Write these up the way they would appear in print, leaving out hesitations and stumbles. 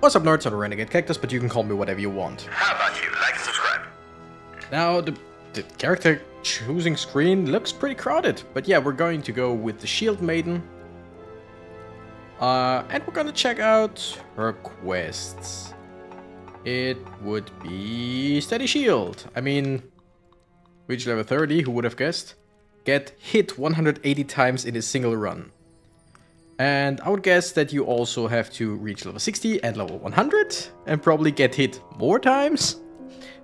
What's up, nerds? I'm the Renegade Cactus, but you can call me whatever you want. How about you? Like and subscribe. Now, the character choosing screen looks pretty crowded, but yeah, we're going to go with the Shieldmaiden. And we're gonna check out her quests. It would be Steady Shield. I mean, reach level 30, who would have guessed? Get hit 180 times in a single run. And I would guess that you also have to reach level 60 and level 100 and probably get hit more times.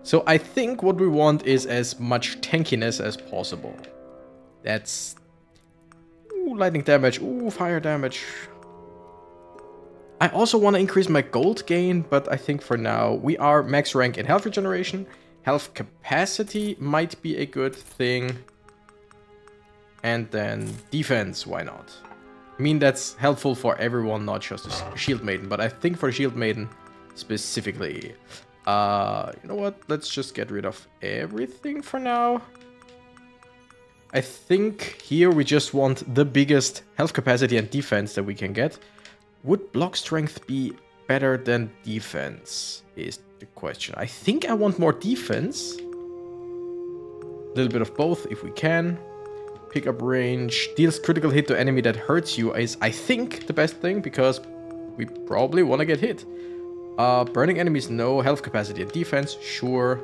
So I think what we want is as much tankiness as possible. That's... Ooh, lightning damage, ooh, fire damage. I also want to increase my gold gain, but I think for now we are max rank in health regeneration. Health capacity might be a good thing. And then defense, why not? I mean, that's helpful for everyone, not just the Shieldmaiden, but I think for Shieldmaiden specifically. You know what? Let's just get rid of everything for now. I think here we just want the biggest health capacity and defense that we can get. Would block strength be better than defense, is the question. I think I want more defense. A little bit of both if we can. Pickup range, deals critical hit to enemy that hurts you is, I think, the best thing, because we probably want to get hit. Burning enemies, no. Health capacity and defense, sure.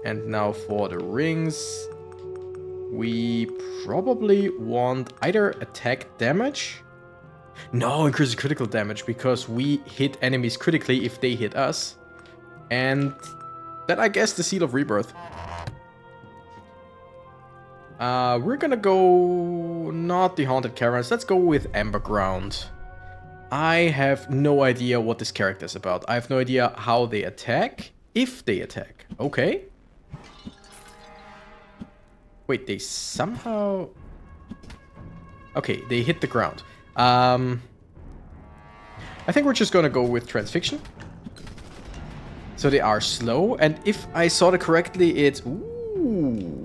And now for the rings, we probably want either attack damage. No, increases critical damage, because we hit enemies critically if they hit us. And then I guess the Seal of Rebirth. We're gonna go not the Haunted Caverns, let's go with Amberground. I have no idea what this character is about. I have no idea how they attack, if they attack. Okay. Wait, they somehow... Okay, they hit the ground. I think we're just gonna go with Transfixion. So they are slow, and if I saw it correctly, it's... Ooh,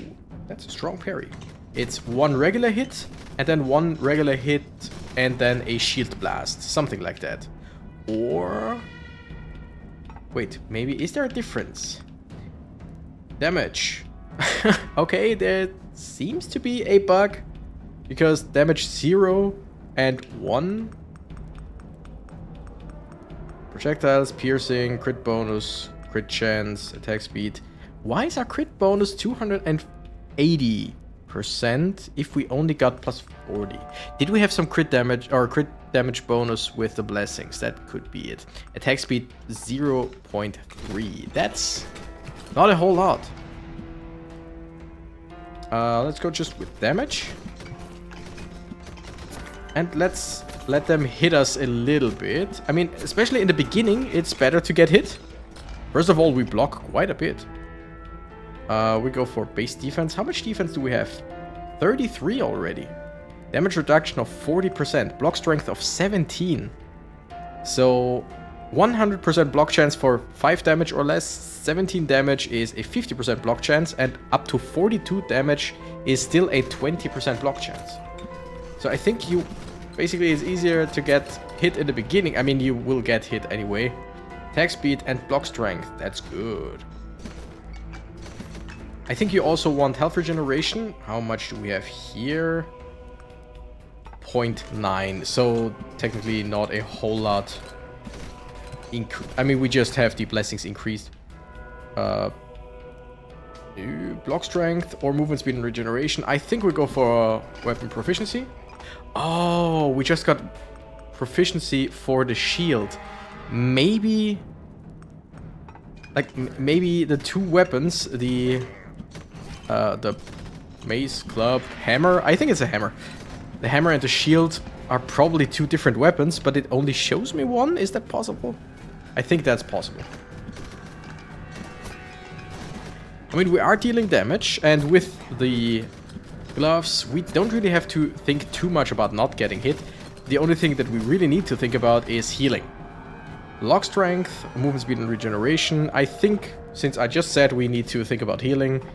that's a strong parry. It's one regular hit, and then one regular hit, and then a shield blast. Something like that. Or... Wait, maybe... Is there a difference? Damage. Okay, there seems to be a bug. Because damage 0 and 1. Projectiles, piercing, crit bonus, crit chance, attack speed. Why is our crit bonus 280% if we only got plus 40? Did we have some crit damage or crit damage bonus with the blessings? That could be it. Attack speed 0.3. That's not a whole lot. Let's go just with damage. And let's let them hit us a little bit. I mean, especially in the beginning, it's better to get hit. First of all, we block quite a bit. We go for base defense. How much defense do we have? 33 already. Damage reduction of 40%. Block strength of 17. So 100% block chance for 5 damage or less. 17 damage is a 50% block chance. And up to 42 damage is still a 20% block chance. So I think you... Basically, it's easier to get hit in the beginning. I mean, you will get hit anyway. Attack speed and block strength. That's good. I think you also want health regeneration. How much do we have here? 0.9. So, technically not a whole lot. I mean, we just have the blessings increased. Block strength or movement speed and regeneration. I think we go for weapon proficiency. Oh, we just got proficiency for the shield. Maybe... Like, maybe the two weapons, the mace, club, hammer. I think it's a hammer. The hammer and the shield are probably two different weapons, but it only shows me one. Is that possible? I think that's possible. I mean, we are dealing damage, and with the gloves, we don't really have to think too much about not getting hit. The only thing that we really need to think about is healing. Lock strength, movement speed and regeneration. I think, since I just said we need to think about healing,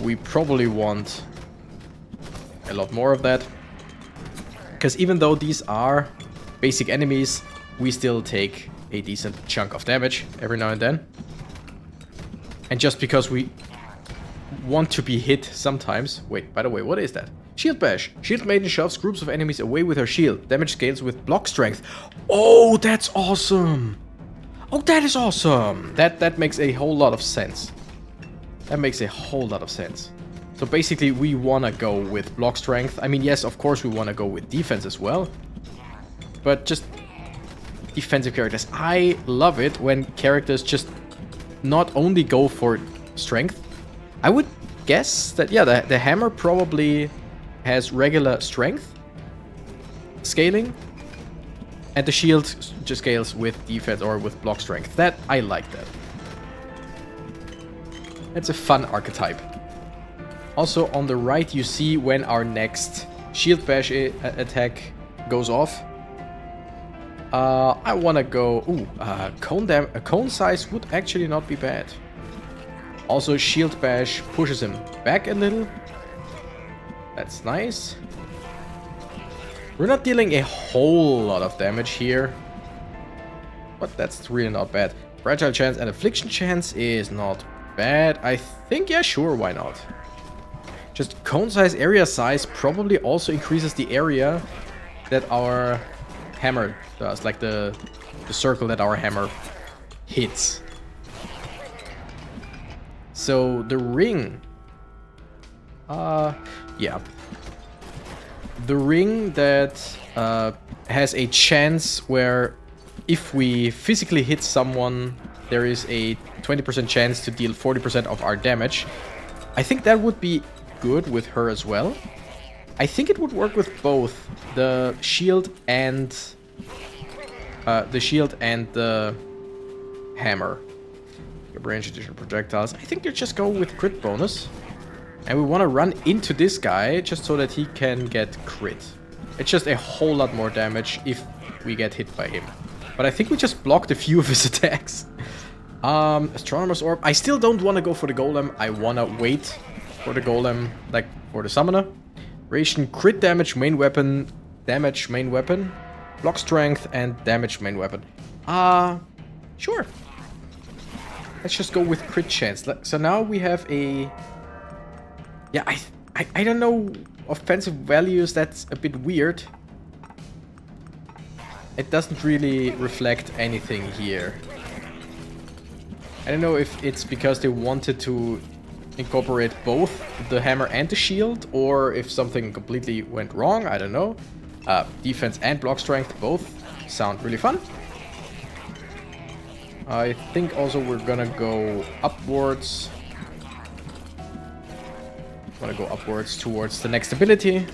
we probably want a lot more of that. Because even though these are basic enemies, we still take a decent chunk of damage every now and then. And just because we want to be hit sometimes... Wait, by the way, what is that? Shield Bash. Shield Maiden shoves groups of enemies away with her shield. Damage scales with block strength. Oh, that's awesome! Oh, that is awesome! That makes a whole lot of sense. That makes a whole lot of sense. So basically, we want to go with block strength. I mean, yes, of course we want to go with defense as well. But just defensive characters. I love it when characters just not only go for strength. I would guess that, yeah, the hammer probably has regular strength scaling. And the shield just scales with defense or with block strength. That, I like that. It's a fun archetype. Also, on the right, you see when our next shield bash attack goes off. I want to go... Ooh, cone size would actually not be bad. Also, shield bash pushes him back a little. That's nice. We're not dealing a whole lot of damage here. But that's really not bad. Fragile chance and affliction chance is not bad. I think, yeah, sure, why not? Just cone size, area size probably also increases the area that our hammer does. Like the circle that our hammer hits. So the ring... yeah. The ring that has a chance where if we physically hit someone, there is a 20% chance to deal 40% of our damage. I think that would be good with her as well. I think it would work with both the shield and the hammer. Range additional projectiles. I think you just go with crit bonus. And we want to run into this guy just so that he can get crit. It's just a whole lot more damage if we get hit by him. But I think we just blocked a few of his attacks. Astronomer's Orb. I still don't want to go for the golem. I want to wait for the golem, like for the summoner. Ration crit damage, main weapon, damage, main weapon, block strength, and damage, main weapon. Sure. Let's just go with crit chance. So now we have a... Yeah, I don't know offensive values. That's a bit weird. It doesn't really reflect anything here. I don't know if it's because they wanted to incorporate both the hammer and the shield, or if something completely went wrong. I don't know. Defense and block strength both sound really fun. I think also we're gonna go upwards. Want to go upwards towards the next ability.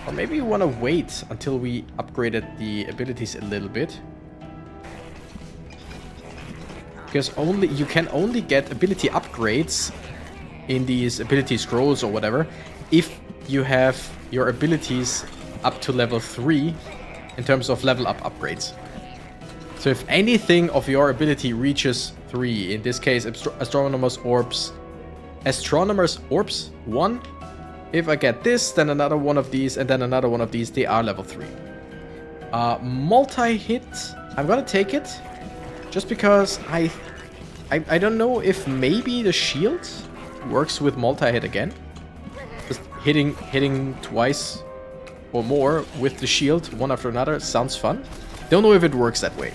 Or maybe you want to wait until we upgraded the abilities a little bit. Because you can only get ability upgrades in these ability scrolls or whatever if you have your abilities up to level 3 in terms of level up upgrades. So if anything of your ability reaches 3, in this case Astronomer's Orbs 1. If I get this, then another one of these, and then another one of these, they are level 3. Multi-hit, I'm gonna take it. Just because I don't know if maybe the shield works with multi-hit again. Just hitting twice or more with the shield, one after another, sounds fun. Don't know if it works that way.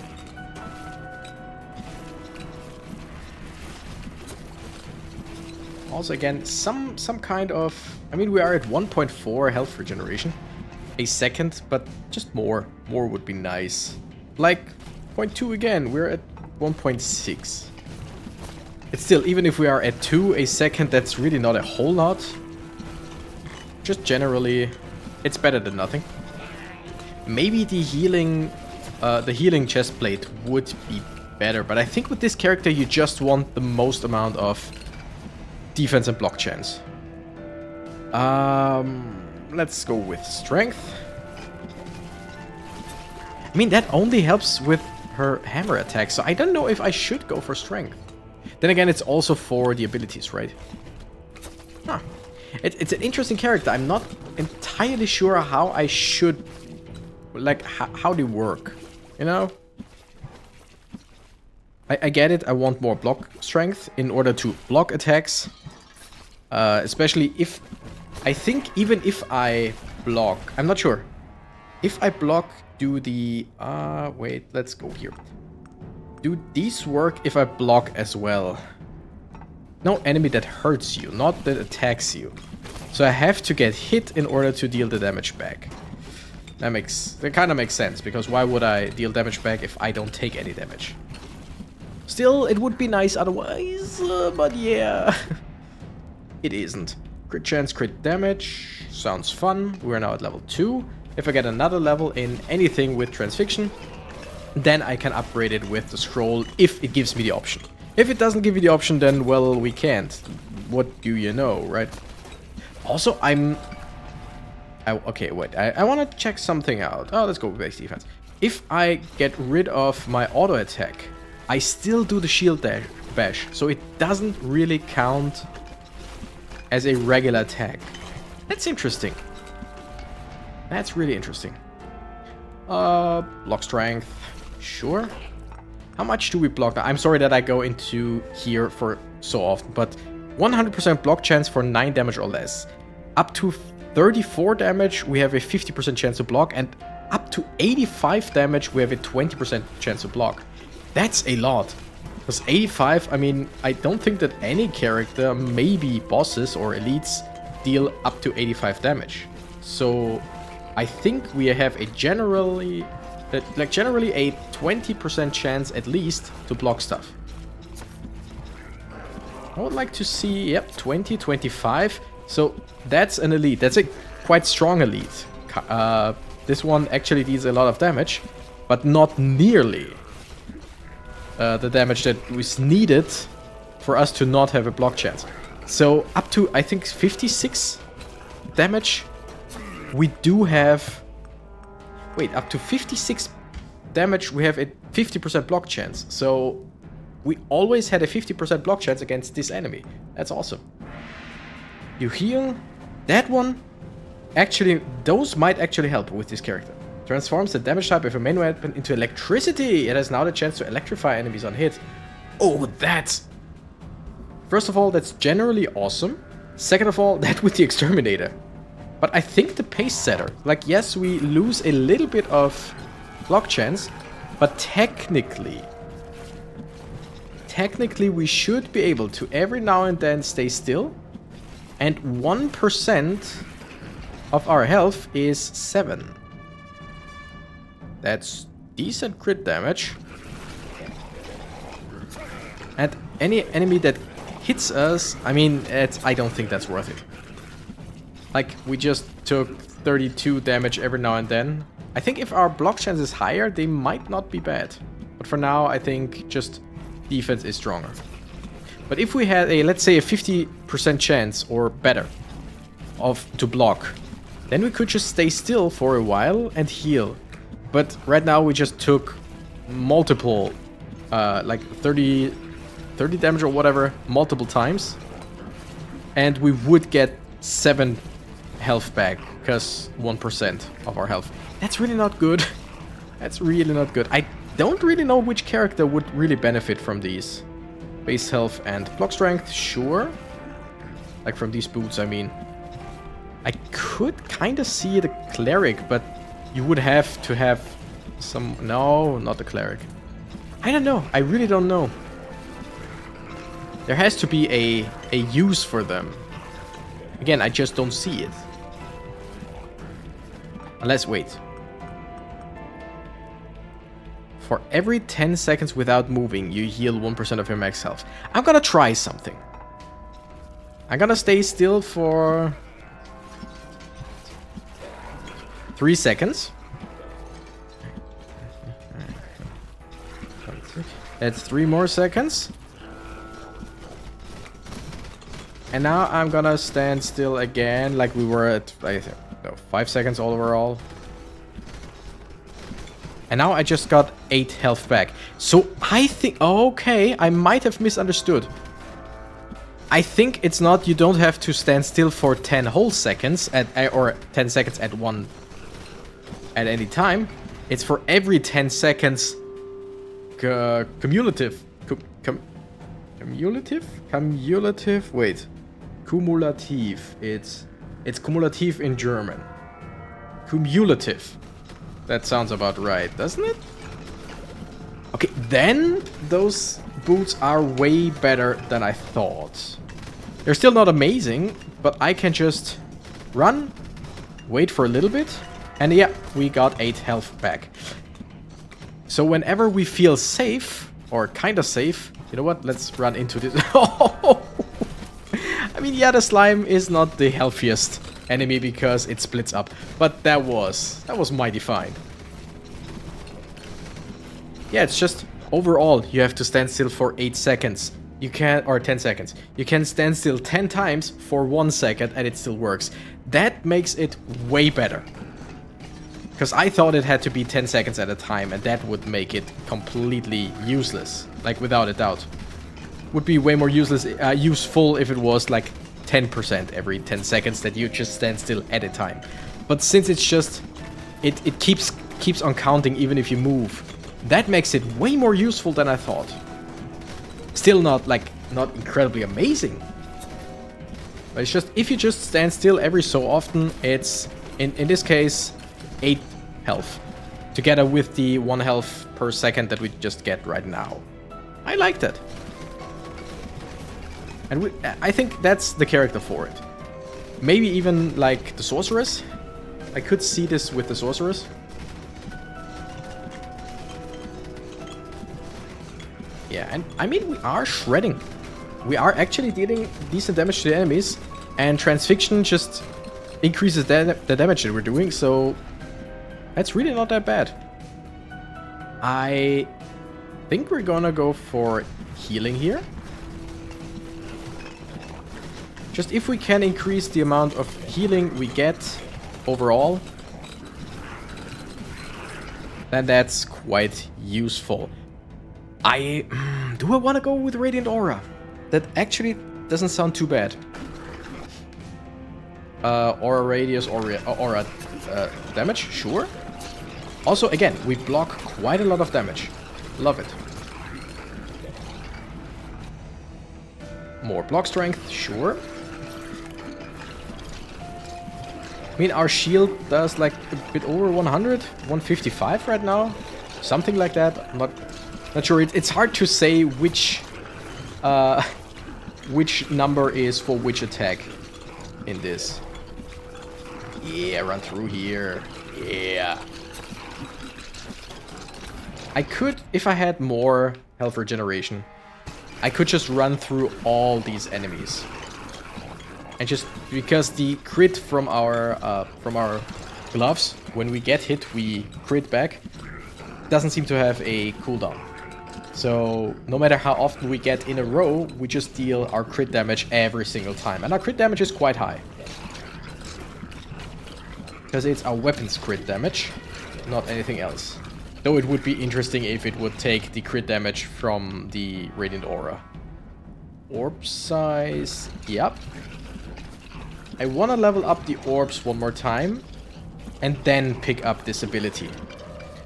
Also, again, some kind of... I mean, we are at 1.4 health regeneration a second, but just more. More would be nice. Like, 0.2 again, we're at 1.6. It's still, even if we are at 2 a second, that's really not a whole lot. Just generally, it's better than nothing. Maybe the healing chest plate would be better, but I think with this character, you just want the most amount of defense and block chance. Let's go with strength. I mean, that only helps with her hammer attack, so I don't know if I should go for strength. Then again, it's also for the abilities, right? Huh. It's an interesting character. I'm not entirely sure how I should... Like, how they work. You know? I get it, I want more block strength in order to block attacks. Especially if... I think even if I block... I'm not sure. If I block, do the... wait, let's go here. Do these work if I block as well? No enemy that hurts you, not that attacks you. So I have to get hit in order to deal the damage back. That kind of makes sense, because why would I deal damage back if I don't take any damage? Still, it would be nice otherwise, but yeah. It isn't. Crit chance, crit damage. Sounds fun. We're now at level 2. If I get another level in anything with transfixion, then I can upgrade it with the scroll if it gives me the option. If it doesn't give you the option, then, well, we can't. What do you know, right? Also, okay, wait. I want to check something out. Oh, let's go with base defense. If I get rid of my auto attack, I still do the shield bash, so it doesn't really count as a regular attack. That's interesting. That's really interesting. Block strength, sure. How much do we block? I'm sorry that I go into here for so often, but 100% block chance for 9 damage or less. Up to 34 damage, we have a 50% chance to block, and up to 85 damage, we have a 20% chance to block. That's a lot. Because 85, I mean, I don't think that any character, maybe bosses or elites, deal up to 85 damage. So I think we have a generally a 20% chance at least to block stuff. I would like to see, yep, 20, 25. So that's an elite. That's a quite strong elite. This one actually deals a lot of damage, but not nearly the damage that was needed for us to not have a block chance. So up to, I think, 56 damage, we do have... Wait, up to 56 damage, we have a 50% block chance. So we always had a 50% block chance against this enemy. That's awesome. You heal. That one, actually, those might actually help with this character. Transforms the damage type of a main weapon into electricity. It has now the chance to electrify enemies on hit. Oh, that's... First of all, that's generally awesome. Second of all, that with the exterminator. But I think the pace setter. Like, yes, we lose a little bit of block chance, but technically we should be able to every now and then stay still. And 1% of our health is 7. That's decent crit damage. And any enemy that hits us, I mean, I don't think that's worth it. Like, we just took 32 damage every now and then. I think if our block chance is higher, they might not be bad. But for now, I think just defense is stronger. But if we had a, let's say, a 50% chance or better to block, then we could just stay still for a while and heal. But right now we just took multiple, like 30 damage or whatever, multiple times. And we would get 7 health back, because 1% of our health. That's really not good. That's really not good. I don't really know which character would really benefit from these. Base health and block strength, sure. Like from these boots, I mean. I could kind of see the cleric, but you would have to have some... No, not the cleric. I don't know. I really don't know. There has to be a use for them. Again, I just don't see it. Unless, wait. For every 10 seconds without moving, you heal 1% of your max health. I'm gonna try something. I'm gonna stay still for 3 seconds. That's 3 more seconds. And now I'm gonna stand still again, like we were at, I think, no, 5 seconds overall. And now I just got 8 health back. So I think, okay, I might have misunderstood. I think it's not, you don't have to stand still for 10 whole seconds, or 10 seconds at any time. It's for every 10 seconds cumulative. Cumulative? Cumulative? Wait. Cumulative. It's cumulative in German. Cumulative. That sounds about right, doesn't it? Okay, then those boots are way better than I thought. They're still not amazing, but I can just run, wait for a little bit, and yeah, we got 8 health back. So whenever we feel safe, or kind of safe, you know what, let's run into this. I mean, yeah, the slime is not the healthiest enemy because it splits up, but that was mighty fine. Yeah, it's just overall you have to stand still for 8 seconds. You can, or 10 seconds. You can stand still 10 times for 1 second and it still works. That makes it way better. Because I thought it had to be 10 seconds at a time and that would make it completely useless. Like without a doubt. Would be way more useful if it was like 10% every 10 seconds that you just stand still at a time. But since it's just, it keeps on counting even if you move. That makes it way more useful than I thought. Still not incredibly amazing. But it's just, if you just stand still every so often, it's, in this case, 8 health. Together with the 1 health per second that we just get right now. I like that. And I think that's the character for it. Maybe even like the sorceress. I could see this with the sorceress. Yeah, and I mean, we are shredding. We are actually dealing decent damage to the enemies. And Transfixion just increases the damage that we're doing, so that's really not that bad. I think we're gonna go for healing here. Just if we can increase the amount of healing we get overall, then that's quite useful. Do I want to go with Radiant Aura? That actually doesn't sound too bad. Aura radius, aura damage, sure. Also, again, we block quite a lot of damage. Love it. More block strength, sure. I mean, our shield does like a bit over 100, 155 right now. Something like that. I'm not sure. It's hard to say which number is for which attack in this. Yeah, run through here. Yeah. I could, if I had more health regeneration, I could just run through all these enemies. And just because the crit from our gloves, when we get hit, we crit back, doesn't seem to have a cooldown. So no matter how often we get in a row, we just deal our crit damage every single time. And our crit damage is quite high. Because it's our weapons crit damage, not anything else. Though it would be interesting if it would take the crit damage from the Radiant Aura. Orb size, yep. I want to level up the orbs one more time and then pick up this ability.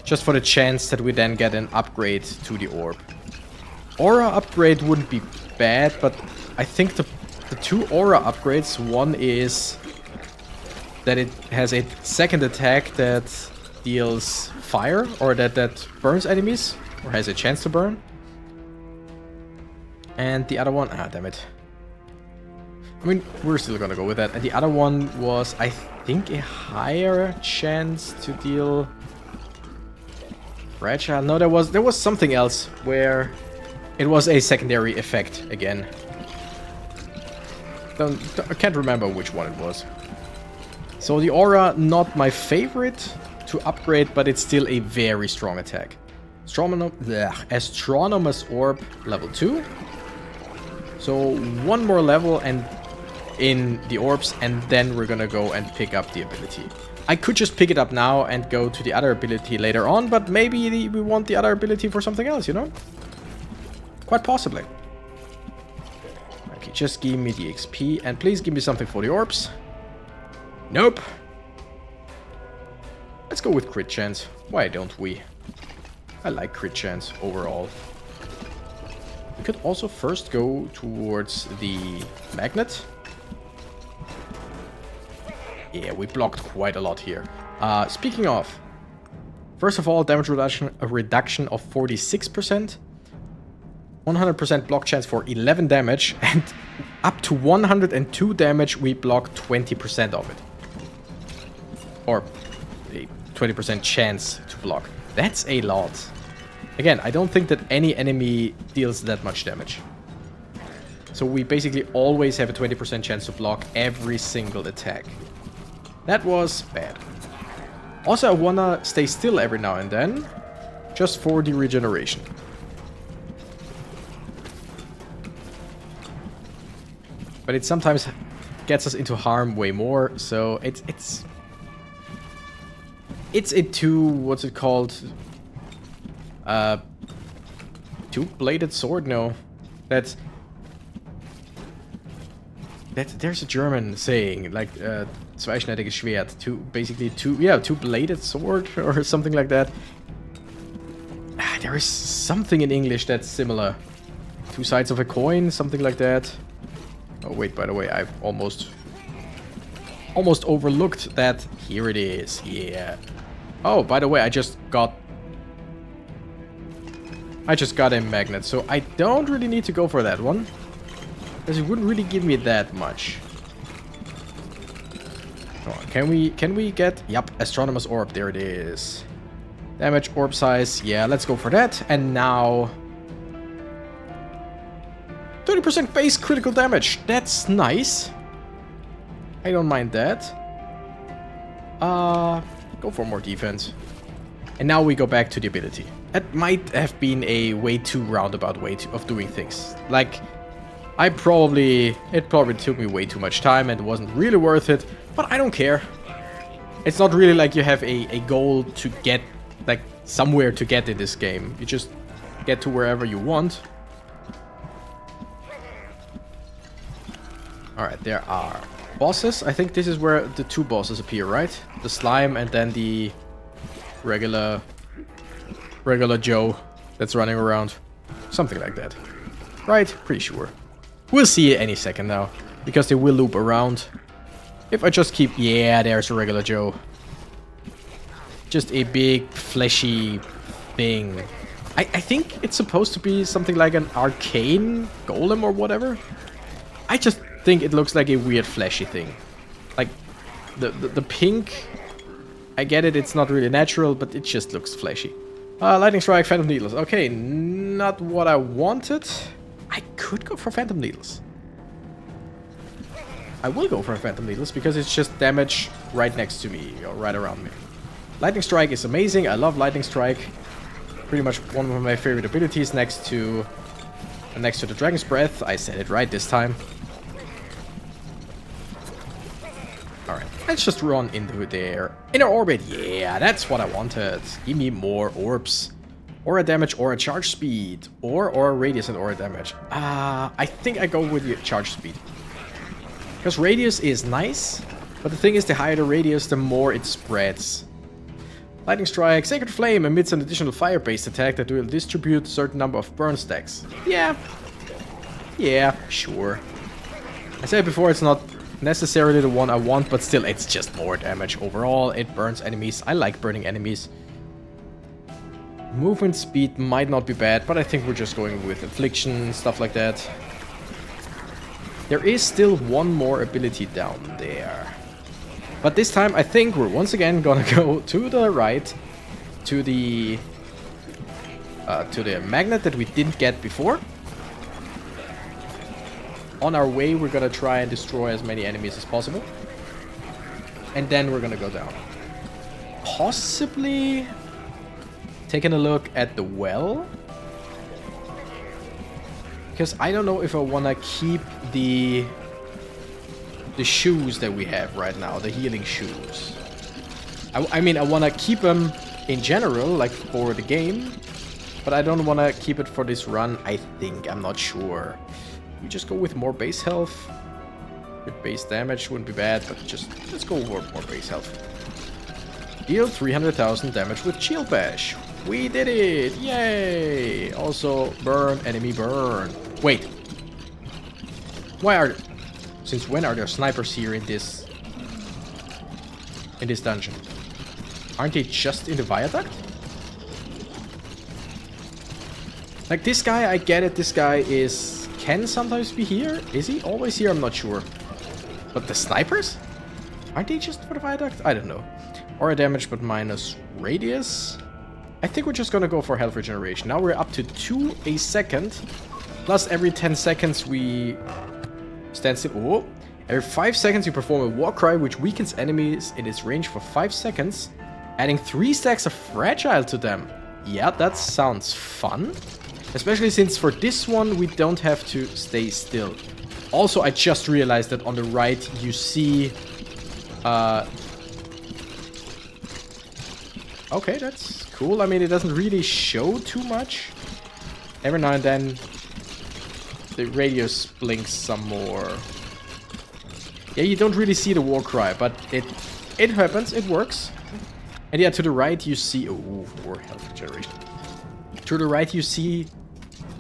Just for the chance that we then get an upgrade to the orb. Aura upgrade wouldn't be bad, but I think the 2 aura upgrades, one is that it has a second attack that deals fire, or that burns enemies, or has a chance to burn. And the other one, damn it. I mean, we're still gonna go with that. And the other one was, I think, a higher chance to deal fragile. No, there was something else where it was a secondary effect again. I can't remember which one it was. So the aura, not my favorite to upgrade, but it's still a very strong attack. Astronomer's Orb, level 2. So one more level and in the orbs, and then we're gonna go and pick up the ability. I could just pick it up now and go to the other ability later on, but maybe we want the other ability for something else, you know? Quite possibly. Okay, just give me the XP, and please give me something for the orbs. Nope. Let's go with crit chance. Why don't we? I like crit chance overall. We could also first go towards the magnet. Yeah, we blocked quite a lot here. Speaking of, first of all, damage reduction, a reduction of 46%. 100% block chance for 11 damage, and up to 102 damage, we block 20% of it. Or a 20% chance to block. That's a lot. Again, I don't think that any enemy deals that much damage. So we basically always have a 20% chance to block every single attack. That was bad. Also, I wanna stay still every now and then, just for the regeneration. But it sometimes gets us into harm way more, so it's a what's it called? Two-bladed sword? No. There's a German saying, like, zweischneidiges Schwert. Two-bladed sword, or something like that. There is something in English that's similar. Two sides of a coin, something like that. Oh, wait, by the way, I've almost overlooked that. Here it is, yeah. Oh, by the way, I just got a magnet, so I don't really need to go for that one. Because it wouldn't really give me that much. Oh, can we get... Yep, Astronomer's Orb, there it is. Damage, orb size, yeah, let's go for that. And now... 30% base critical damage, that's nice. I don't mind that. Go for more defense. And now we go back to the ability. That might have been a way too roundabout way of doing things. Like, it probably took me way too much time and it wasn't really worth it, but I don't care. It's not really like you have a goal to get, like, somewhere to get in this game. You just get to wherever you want. Alright, there are bosses. I think this is where the two bosses appear, right? The slime and then the regular Joe that's running around. Something like that. Right? Pretty sure. We'll see it any second now, because they will loop around. If I just keep... Yeah, there's a regular Joe. Just a big, fleshy thing. I think it's supposed to be something like an arcane golem or whatever. I just think it looks like a weird, fleshy thing. Like, the pink... I get it, it's not really natural, but it just looks fleshy. Lightning Strike, Phantom Needles. Okay, not what I wanted. I could go for Phantom Needles. I will go for Phantom Needles because it's just damage right next to me, or right around me. Lightning Strike is amazing. I love Lightning Strike. Pretty much one of my favorite abilities next to the Dragon's Breath. I said it right this time. Alright, let's just run into there. Inner Orbit, yeah, that's what I wanted. Give me more orbs. Aura damage, aura charge speed. Or aura radius and aura damage. I think I go with the charge speed. Because radius is nice, but the thing is, the higher the radius, the more it spreads. Lightning Strike, Sacred Flame emits an additional fire-based attack that will distribute a certain number of burn stacks. Yeah, sure. I said before, it's not necessarily the one I want, but still, it's just more damage overall. It burns enemies. I like burning enemies. Movement speed might not be bad, but I think we're just going with Affliction, stuff like that. There is still one more ability down there. But this time, I think we're once again gonna go to the right, to the magnet that we didn't get before. On our way, we're gonna try and destroy as many enemies as possible. And then we're gonna go down. Possibly taking a look at the well. Because I don't know if I wanna keep the shoes that we have right now, the healing shoes. I mean, I wanna keep them in general, like for the game. But I don't wanna keep it for this run, I think. I'm not sure. We just go with more base health. With base damage wouldn't be bad, but just let's go for more base health. Deal 300,000 damage with Shield Bash. We did it! Yay! Also, burn, enemy burn. Wait. Since when are there snipers here in this dungeon? Aren't they just in the viaduct? Like this guy, I get it. This guy can sometimes be here. Is he always here? I'm not sure. But the snipers? Aren't they just for the viaduct? I don't know. Aura damage, but minus radius. I think we're just gonna go for health regeneration. Now we're up to 2 a second. Plus every 10 seconds we stand still. Oh! Every 5 seconds you perform a war cry which weakens enemies in its range for 5 seconds. Adding 3 stacks of fragile to them. Yeah, that sounds fun. Especially since for this one we don't have to stay still. Also, I just realized that on the right you see... okay, that's cool. I mean, it doesn't really show too much. Every now and then the radius blinks some more. Yeah, you don't really see the war cry, but it happens, it works. And yeah, to the right you see... oh, more health regeneration. To the right you see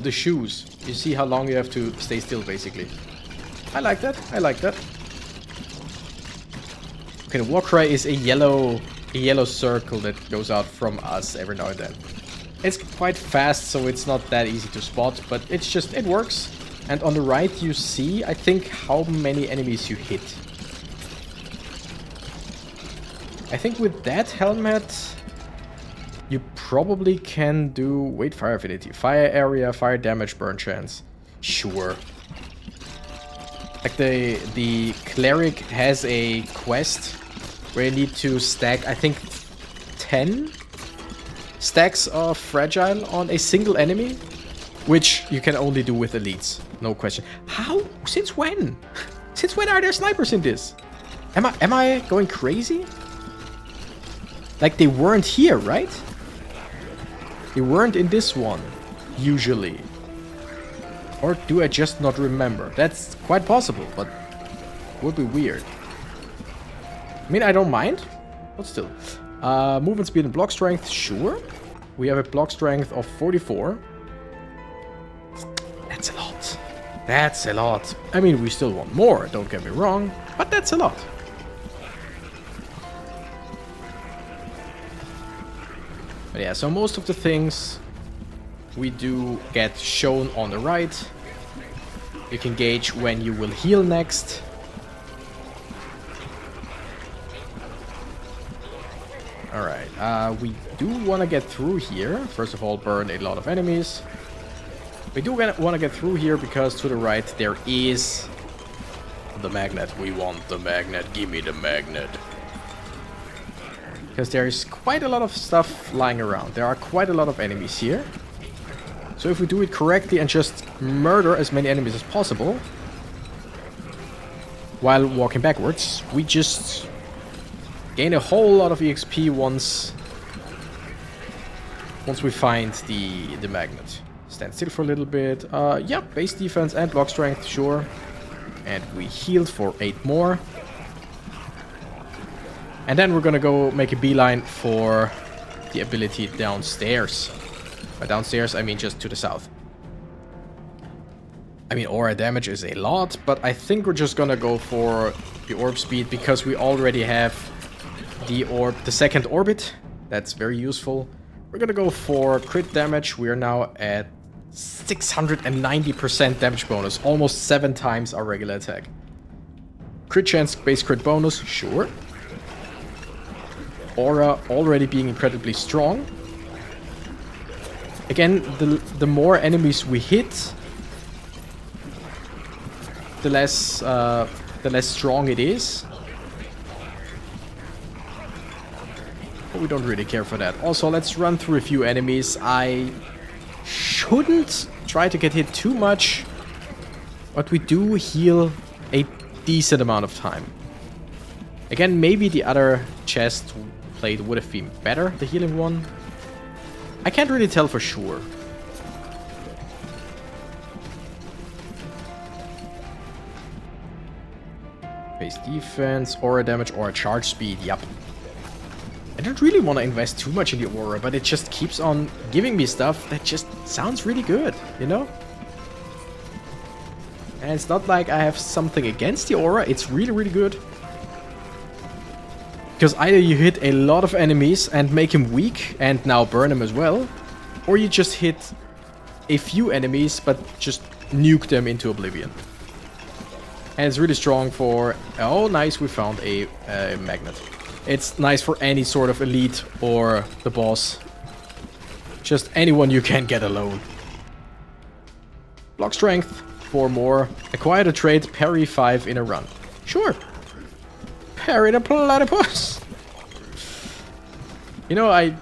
the shoes. You see how long you have to stay still, basically. I like that, I like that. Okay, the war cry is a yellow circle that goes out from us every now and then. It's quite fast, so it's not that easy to spot, but it works. And on the right you see, I think, how many enemies you hit. I think with that helmet, you probably can do... wait, fire affinity. Fire area, fire damage, burn chance. Sure. Like the cleric has a quest where you need to stack, I think, 10 stacks of fragile on a single enemy, which you can only do with elites. No question. How? Since when? Since when are there snipers in this? Am I going crazy? Like, they weren't here, right? They weren't in this one, usually. Or do I just not remember? That's quite possible, but would be weird. I mean, I don't mind, but still. Movement speed and block strength, sure. We have a block strength of 44. That's a lot. That's a lot. I mean, we still want more, don't get me wrong, but that's a lot. But yeah, so most of the things we do get shown on the right. You can gauge when you will heal next. Alright, we do want to get through here. First of all, burn a lot of enemies. We do want to get through here because to the right there is the magnet. We want the magnet. Give me the magnet. Because there's quite a lot of stuff lying around. There are quite a lot of enemies here. So if we do it correctly and just murder as many enemies as possible while walking backwards, we just gain a whole lot of EXP once we find the magnet. Stand still for a little bit. Yeah, base defense and block strength, sure. And we healed for 8 more. And then we're gonna go make a beeline for the ability downstairs. By downstairs, I mean just to the south. I mean, aura damage is a lot, but I think we're just gonna go for the orb speed because we already have the second orbit. That's very useful. We're gonna go for crit damage. We are now at 690% damage bonus, almost 7 times our regular attack. Crit chance, base crit bonus, sure. Aura already being incredibly strong. Again, the more enemies we hit, the less strong it is. But we don't really care for that. Also, let's run through a few enemies. I shouldn't try to get hit too much, but we do heal a decent amount of time. Again, maybe the other chest plate would have been better, the healing one. I can't really tell for sure. Base defense, aura damage, or charge speed, yep. I don't really want to invest too much in the aura, but it just keeps on giving me stuff that just sounds really good, you know? And it's not like I have something against the aura, it's really, really good. Because either you hit a lot of enemies and make him weak and now burn him as well, or you just hit a few enemies but just nuke them into oblivion. And it's really strong for... Oh, nice, we found a magnet. It's nice for any sort of elite or the boss. Just anyone you can get alone. Block strength, 4 more. Acquire the trait, parry 5 in a run. Sure. Parry the platypus. You know, I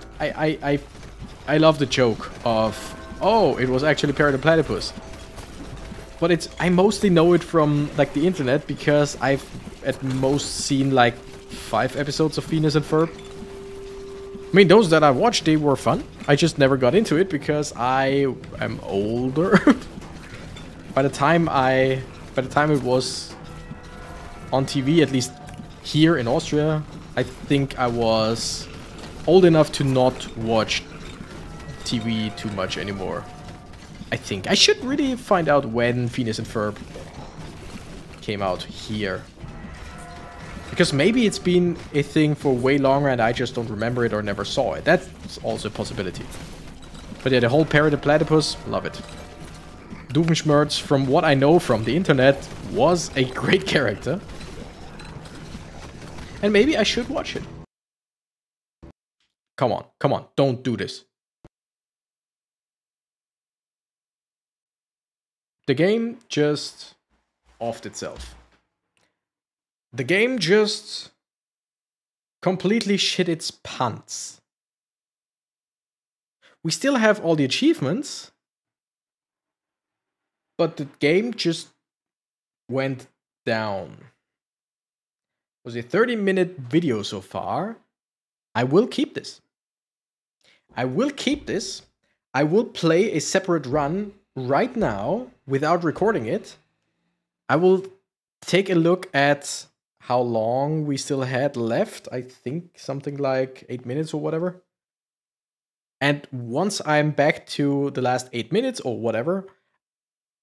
love the joke of... Oh, it was actually parry the platypus. But it's... I mostly know it from, like, the internet, because I've at most seen, like, 5 episodes of Phineas and Ferb. I mean, those that I watched, they were fun. I just never got into it because I am older. By the time it was on TV, at least here in Austria, I think I was old enough to not watch TV too much anymore. I think. I should really find out when Phineas and Ferb came out here. Because maybe it's been a thing for way longer and I just don't remember it or never saw it. That's also a possibility. But yeah, the whole Parry the Platypus, love it. Doofenshmirtz, from what I know from the internet, was a great character. And maybe I should watch it. Come on, don't do this. The game just offed itself. The game just completely shit its pants. We still have all the achievements, but the game just went down. It was a 30-minute video so far. I will keep this. I will keep this. I will play a separate run right now without recording it. I will take a look at how long we still had left. I think something like 8 minutes or whatever. And once I'm back to the last 8 minutes or whatever,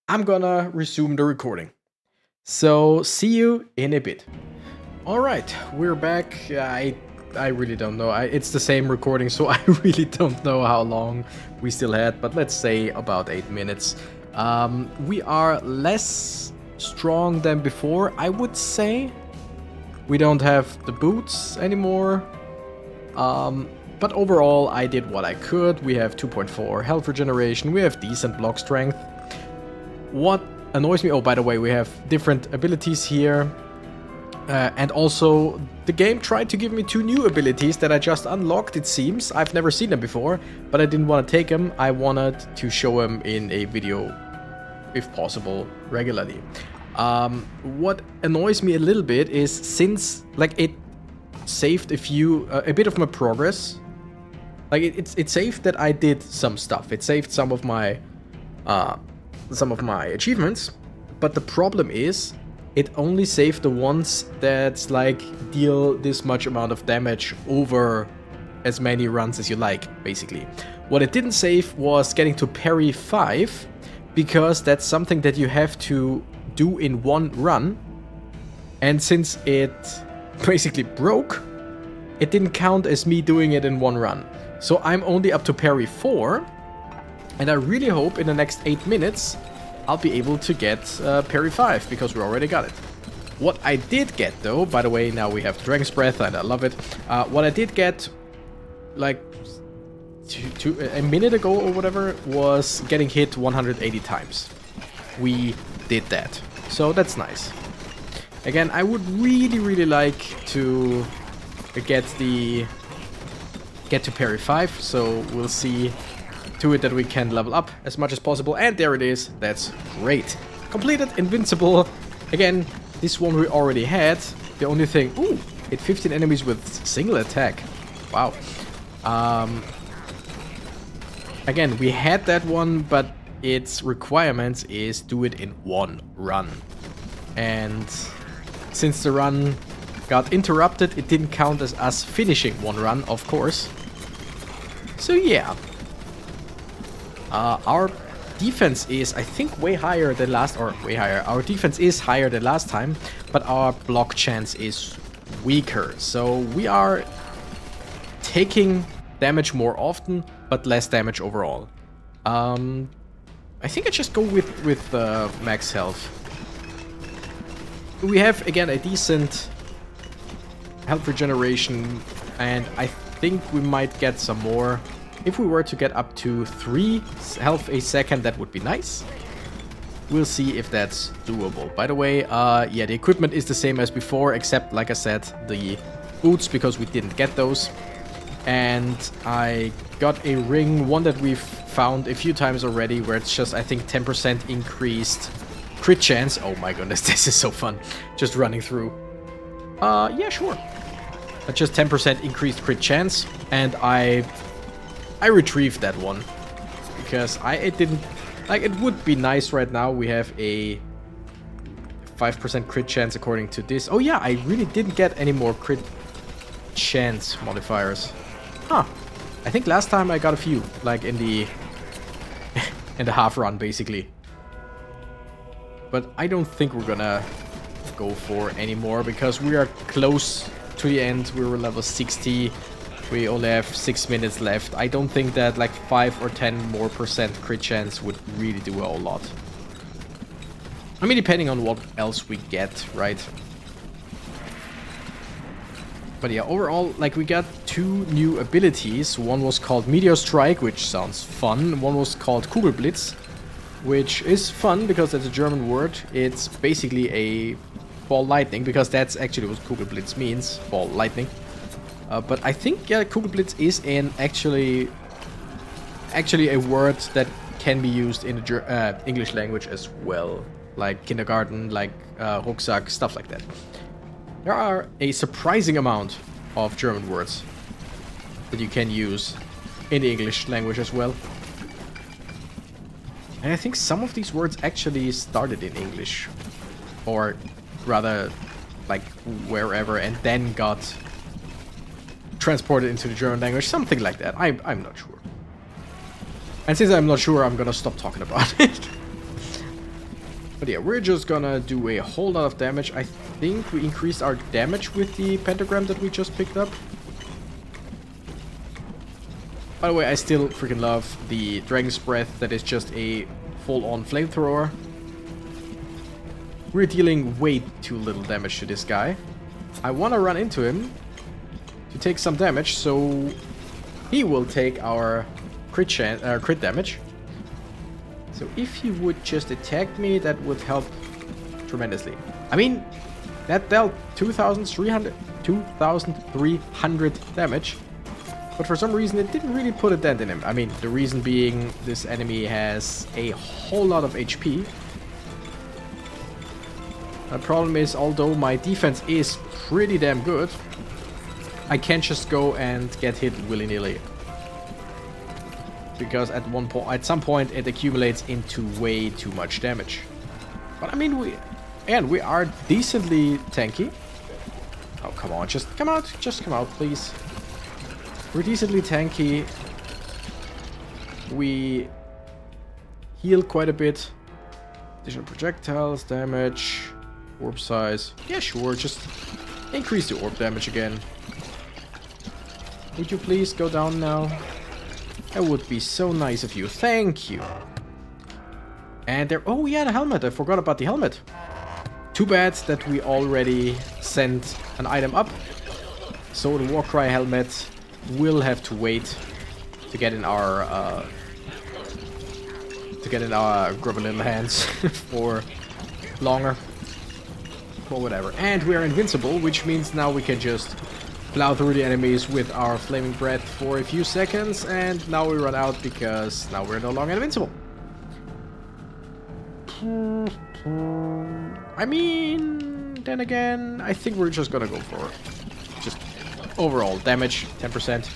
I'm gonna resume the recording. So see you in a bit. All right, we're back. I really don't know. It's the same recording, so I really don't know how long we still had, but let's say about 8 minutes. We are less strong than before, I would say. We don't have the boots anymore. But overall, I did what I could. We have 2.4 health regeneration. We have decent block strength. What annoys me... Oh, by the way, we have different abilities here. And also, the game tried to give me 2 new abilities that I just unlocked, it seems. I've never seen them before, but I didn't want to take them. I wanted to show them in a video, if possible, regularly. What annoys me a little bit is, since, like, it saved a bit of my progress. Like, it saved that I did some stuff. It saved some of my achievements. But the problem is, it only saved the ones that, like, deal this much amount of damage over as many runs as you like, basically. What it didn't save was getting to parry 5, because that's something that you have to do in one run. And since it basically broke, it didn't count as me doing it in one run. So I'm only up to parry 4, and I really hope in the next 8 minutes I'll be able to get parry 5, because we already got it. What I did get, though, by the way, now we have Dragon's Breath, and I love it. What I did get, like, a minute ago or whatever, was getting hit 180 times. We did that, so that's nice. Again, I would really like to get to parry 5, so we'll see to it that we can level up as much as possible. And there it is. That's great. Completed Invincible. Again, this one we already had. The only thing... Ooh! Hit 15 enemies with single attack. Wow. Again, we had that one, but its requirements is do it in one run. And since the run got interrupted. It didn't count as us finishing one run, of course. So yeah. Our defense is, I think, way higher than our defense is higher than last time, but our block chance is weaker. So we are taking damage more often, but less damage overall. I think I just go with max health. We have, again, a decent health regeneration, and I think we might get some more. If we were to get up to 3 health a second, that would be nice. We'll see if that's doable. By the way, yeah, the equipment is the same as before, except, like I said, the boots, because we didn't get those. And I got a ring, one that we've found a few times already, where it's just, I think, 10% increased crit chance. Oh my goodness, this is so fun. Just running through. Yeah, sure. Just 10% increased crit chance, and I retrieved that one because it didn't, like, it would be nice right now. We have a 5% crit chance according to this. Oh yeah, I really didn't get any more crit chance modifiers. Huh. I think last time I got a few, like in the in the half run basically. But I don't think we're gonna go for any more because we are close to the end. We're level 60. We only have 6 minutes left. I don't think that like 5 or 10 more % crit chance would really do a whole lot. I mean, depending on what else we get, right? But yeah, overall, like, we got 2 new abilities. One was called Meteor Strike, which sounds fun. One was called Kugelblitz, which is fun because it's a German word. It's basically a ball lightning, because that's actually what Kugelblitz means, ball lightning. But I think, yeah, Kugelblitz is actually a word that can be used in the English language as well, like kindergarten, like Rucksack, stuff like that. There are a surprising amount of German words that you can use in the English language as well. And I think some of these words actually started in English, or rather, like, wherever, and then got transported into the German language, something like that. I'm not sure. And since I'm not sure, I'm gonna stop talking about it. But yeah, we're just gonna do a whole lot of damage. I think we increased our damage with the pentagram that we just picked up. By the way, I still freaking love the Dragon's Breath that is just a full-on flamethrower. We're dealing way too little damage to this guy. I want to run into him to take some damage, so he will take our crit damage. So if he would just attack me, that would help tremendously. I mean, that dealt 2,300 damage, but for some reason it didn't really put a dent in him. I mean, the reason being this enemy has a whole lot of HP. The problem is, although my defense is pretty damn good, I can't just go and get hit willy-nilly. Because at some point it accumulates into way too much damage. But I mean, we are decently tanky. Oh, come on, just come out, please. We're decently tanky. We heal quite a bit. Additional projectiles, damage, orb size. Yeah, sure, just increase the orb damage again. Would you please go down now? That would be so nice of you. Thank you. And there... Oh yeah, the helmet. I forgot about the helmet. Too bad that we already sent an item up. So the Warcry helmet will have to wait to get in our grubby little hands for longer. Or whatever. And we are invincible, which means now we can just plow through the enemies with our flaming breath for a few seconds, and now we run out because now we're no longer invincible. I mean, then again, I think we're just gonna go for just overall damage, 10%.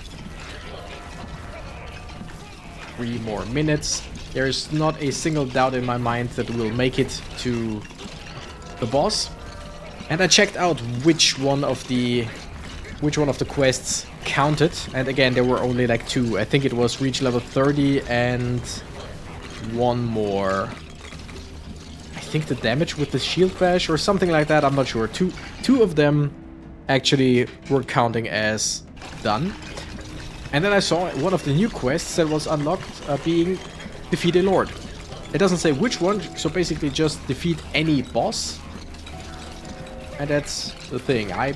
3 more minutes. There's not a single doubt in my mind that we'll make it to the boss. And I checked out which one of the quests counted, and again there were only like 2. I think it was reach level 30 and one more. I think the damage with the shield bash or something like that, I'm not sure. Two of them actually were counting as done. And then I saw one of the new quests that was unlocked being defeat a lord. It doesn't say which one, so basically just defeat any boss. And that's the thing. I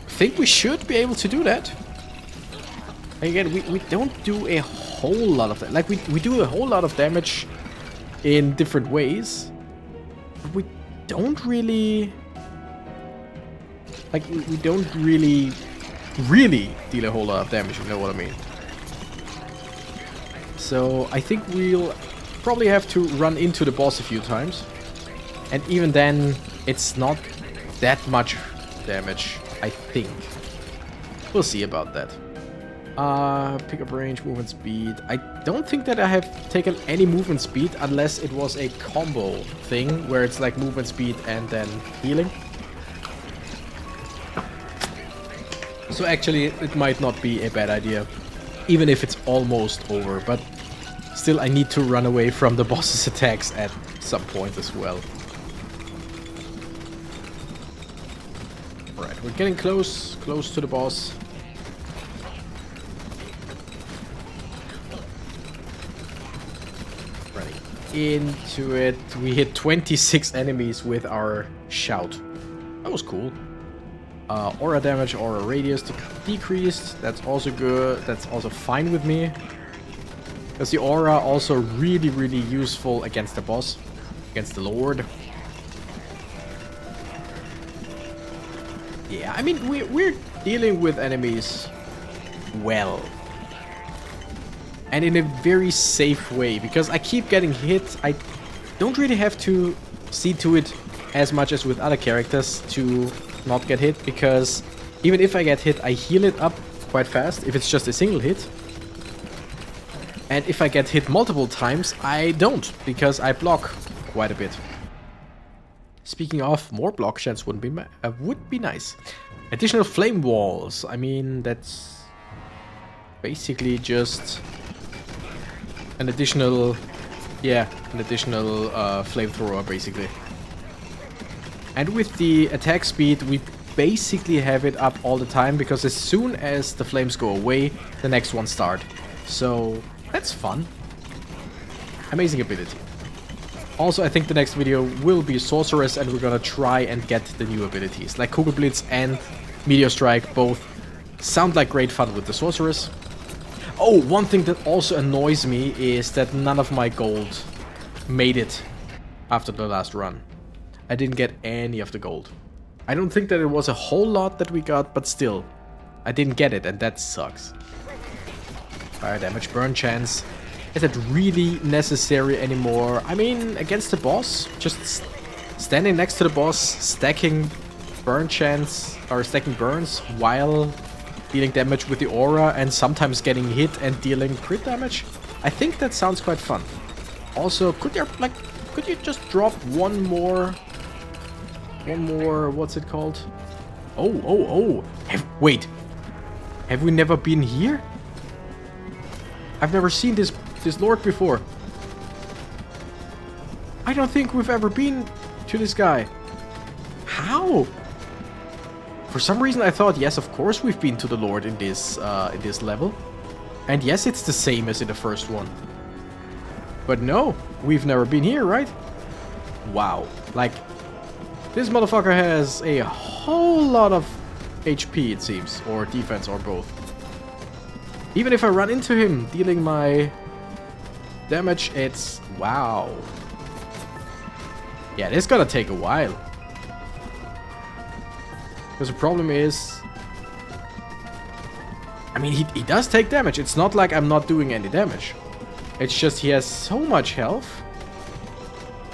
think we should be able to do that. Again, we don't do a whole lot of that. Like, we do a whole lot of damage in different ways. But we don't really... Like, we don't really deal a whole lot of damage, you know what I mean. So, I think we'll probably have to run into the boss a few times. And even then, it's not that much damage, I think. We'll see about that. Pick up range, movement speed. I don't think that I have taken any movement speed unless it was a combo thing where it's like movement speed and then healing. So actually it might not be a bad idea, even if it's almost over, but still I need to run away from the boss's attacks at some point as well. Right, we're getting close to the boss. Running into it. We hit 26 enemies with our shout. That was cool. Aura damage, aura radius decreased. That's also good. That's also fine with me. Because the aura also really useful against the boss. Against the lord. Yeah, I mean, we're dealing with enemies well. And in a very safe way. Because I keep getting hit. I don't really have to see to it as much as with other characters to not get hit, because even if I get hit, I heal it up quite fast if it's just a single hit. And if I get hit multiple times, I don't, because I block quite a bit. Speaking of, more block chance would be nice. Additional flame walls. I mean, that's basically just an additional, flamethrower basically. And with the attack speed, we basically have it up all the time, because as soon as the flames go away, the next one start. So that's fun. Amazing ability. Also, I think the next video will be Sorceress, and we're gonna try and get the new abilities. Like Kugelblitz and Meteor Strike both sound like great fun with the Sorceress. Oh, one thing that also annoys me is that none of my gold made it after the last run. I didn't get any of the gold. I don't think that it was a whole lot that we got, but still, I didn't get it, and that sucks. Fire damage, burn chance. Is it really necessary anymore? I mean, against the boss, just standing next to the boss, stacking burn chance, or stacking burns while dealing damage with the aura, and sometimes getting hit and dealing crit damage. I think that sounds quite fun. Also, could you just drop one more, what's it called? Oh. Wait. Have we never been here? I've never seen this lord before. I don't think we've ever been to this guy. How? For some reason I thought, yes, of course we've been to the lord in this level. And yes, it's the same as in the first one. But no, we've never been here, right? Wow. Like, this motherfucker has a whole lot of HP, it seems. Or defense, or both. Even if I run into him, dealing my damage, it's... wow. Yeah, this is gonna take a while. Because the problem is... I mean, he does take damage. It's not like I'm not doing any damage. It's just he has so much health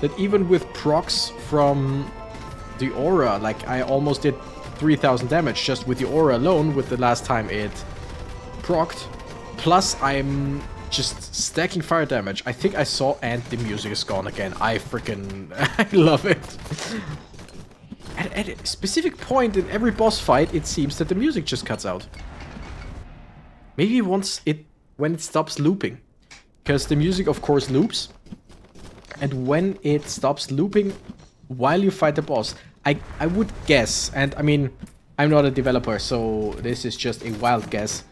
that even with procs from the aura, like I almost did 3000 damage just with the aura alone with the last time it procced. Plus I'm just stacking fire damage. I think I saw, and the music is gone again. I freaking I love it. At a specific point in every boss fight, it seems that the music just cuts out. Maybe when it stops looping. Because the music, of course, loops. And when it stops looping while you fight the boss, I would guess, and I mean, I'm not a developer, so this is just a wild guess.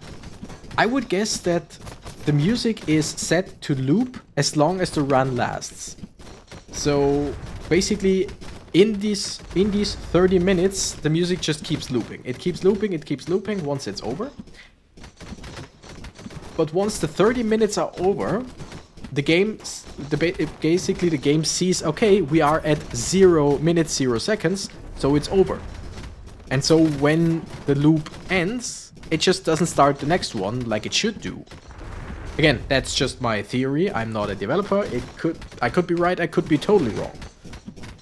I would guess that the music is set to loop as long as the run lasts. So basically, in these 30 minutes, the music just keeps looping. It keeps looping once it's over. But once the 30 minutes are over, the game sees, okay, we are at 0 minutes, 0 seconds, so it's over. And so when the loop ends, it just doesn't start the next one like it should do. Again, that's just my theory. I'm not a developer. I could be right, I could be totally wrong.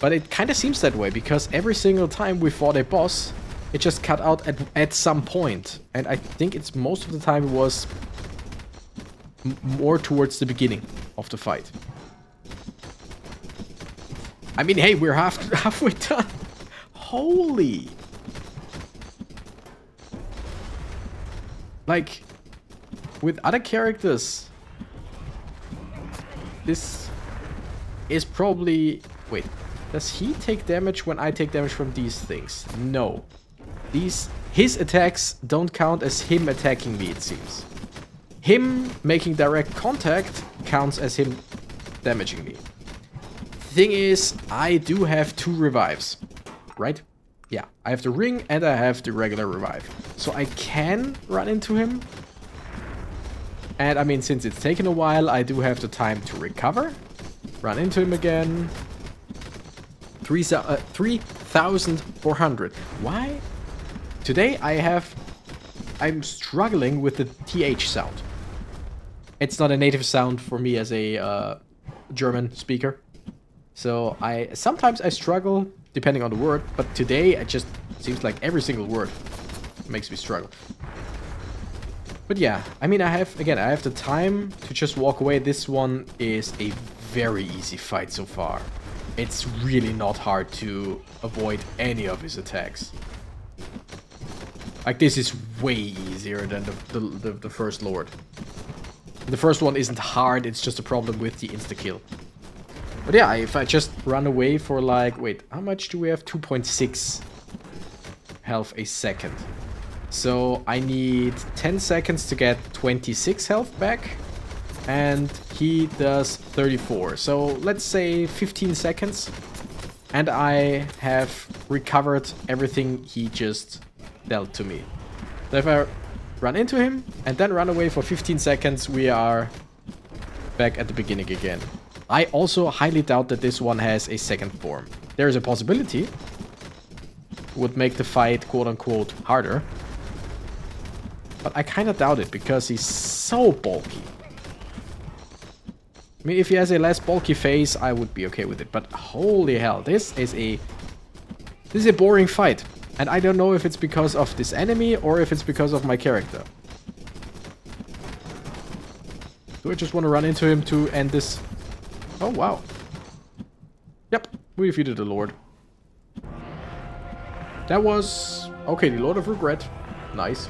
But it kind of seems that way, because every single time we fought a boss, it just cut out at some point. And I think it's most of the time it was more towards the beginning of the fight. I mean, hey, we're halfway done. Holy. Like, with other characters, this is probably... Wait, does he take damage when I take damage from these things? No. His attacks don't count as him attacking me, it seems. Him making direct contact counts as him damaging me. Thing is, I do have 2 revives, right? Yeah, I have the ring and I have the regular revive. So I can run into him. And I mean, since it's taken a while, I do have the time to recover. Run into him again. 3,400. Why? Today I'm struggling with the TH sound. It's not a native sound for me as a German speaker. So sometimes I struggle depending on the word, but today it just seems like every single word makes me struggle. But yeah, I mean, I have the time to just walk away. This one is a very easy fight so far. It's really not hard to avoid any of his attacks. Like, this is way easier than the first Lord. The first one isn't hard, it's just a problem with the insta-kill. But yeah, if I just run away for like... Wait, how much do we have? 2.6 health a second. So I need 10 seconds to get 26 health back. And he does 34. So let's say 15 seconds. And I have recovered everything he just dealt to me. So if I run into him and then run away for 15 seconds, we are back at the beginning again. I also highly doubt that this one has a second form. There is a possibility. Would make the fight quote-unquote harder. But I kind of doubt it because he's so bulky. I mean, if he has a less bulky face, I would be okay with it. But holy hell, this is a boring fight. And I don't know if it's because of this enemy or if it's because of my character. Do I just want to run into him to end this? Oh, wow. Yep, we defeated the Lord. That was... Okay, the Lord of Regret. Nice.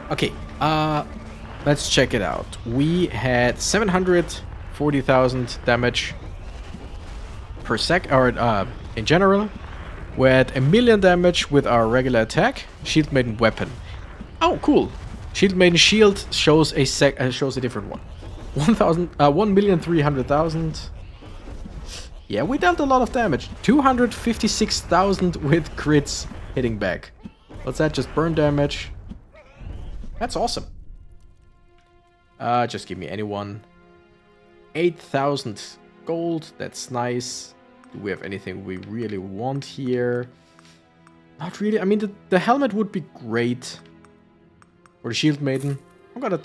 Okay, let's check it out. We had 740,000 damage per sec, or in general. We had 1 million damage with our regular attack. SHIELDMAIDEN weapon. Oh, cool. SHIELDMAIDEN shield shows a different one. 1,300,000. Yeah, we dealt a lot of damage. 256,000 with crits hitting back. What's that? Just burn damage. That's awesome. Just give me anyone. 8,000 gold. That's nice. Do we have anything we really want here? Not really. I mean, the helmet would be great. Or the SHIELDMAIDEN. I'm gonna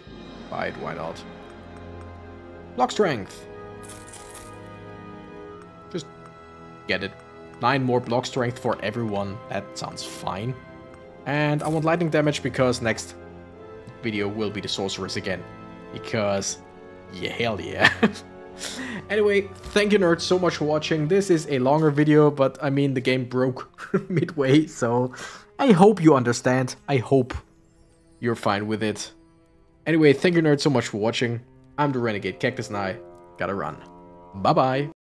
buy it. Why not? Block strength. Just get it. 9 more block strength for everyone. That sounds fine. And I want lightning damage because next video will be the sorceress again. Because, yeah, hell yeah. Anyway, thank you nerds so much for watching. This is a longer video, but I mean the game broke midway, so I hope you understand. I hope you're fine with it. Anyway, thank you nerds so much for watching. I'm the Renegade Cactus and I gotta run. Bye bye.